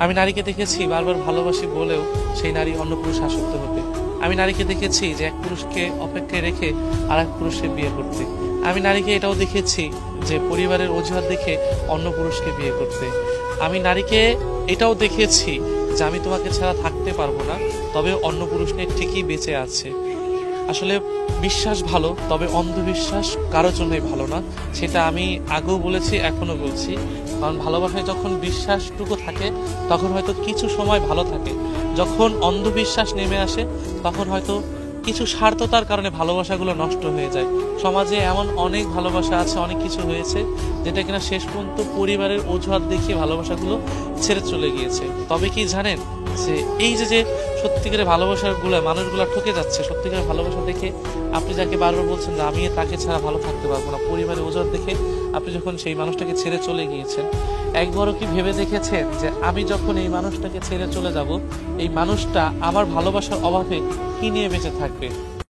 আমি নারীকে দেখেছি বারবার ভালোবাসি বলেও সেই নারী অন্য পুরুষ আসক্ত হতে। আমি নারীকে দেখেছি যে এক পুরুষকে অপেক্ষায় রেখে আর এক পুরুষকে বিয়ে করতে। আমি নারীকে এটাও দেখেছি যে পরিবারের অজুহাত দেখে অন্য পুরুষকে বিয়ে করতে। আমি নারীকে এটাও দেখেছি যে আমি তোমাকে ছাড়া থাকতে পারবো না, তবে অন্য পুরুষ নিয়ে ঠিকই বেঁচে আছে। আসলে বিশ্বাস ভালো, তবে অন্ধবিশ্বাস কারোর জন্যই ভালো না। সেটা আমি আগেও বলেছি, এখনো বলছি। কারণ ভালোবাসায় যখন বিশ্বাসটুকু থাকে তখন হয়তো কিছু সময় ভালো থাকে, যখন অন্ধবিশ্বাস নেমে আসে তখন হয়তো কিছু স্বার্থতার কারণে ভালোবাসাগুলো নষ্ট হয়ে যায়। সমাজে এমন অনেক ভালোবাসা আছে, অনেক কিছু হয়েছে যেটা কিনা শেষ পর্যন্ত পরিবারের অজুহাত দেখিয়ে ভালোবাসাগুলো ছেড়ে চলে গিয়েছে। তবে কি জানেন যে এই যে সত্যিকারের ভালোবাসাগুলো মানুষগুলো ঠকে যাচ্ছে, সত্যিকারের ভালোবাসা দেখে আপনি যাকে বারবার বলছেন যে আমি তাকে ছাড়া ভালো থাকতে পারবো না, পরিবারের অজুহাত দেখে আপনি যখন সেই মানুষটাকে ছেড়ে চলে গিয়েছেন, একবারও কি ভেবে দেখেছেন যে আমি যখন এই মানুষটাকে ছেড়ে চলে যাব, এই মানুষটা আমার ভালোবাসার অভাবে কি নিয়ে বেঁচে থাকবে?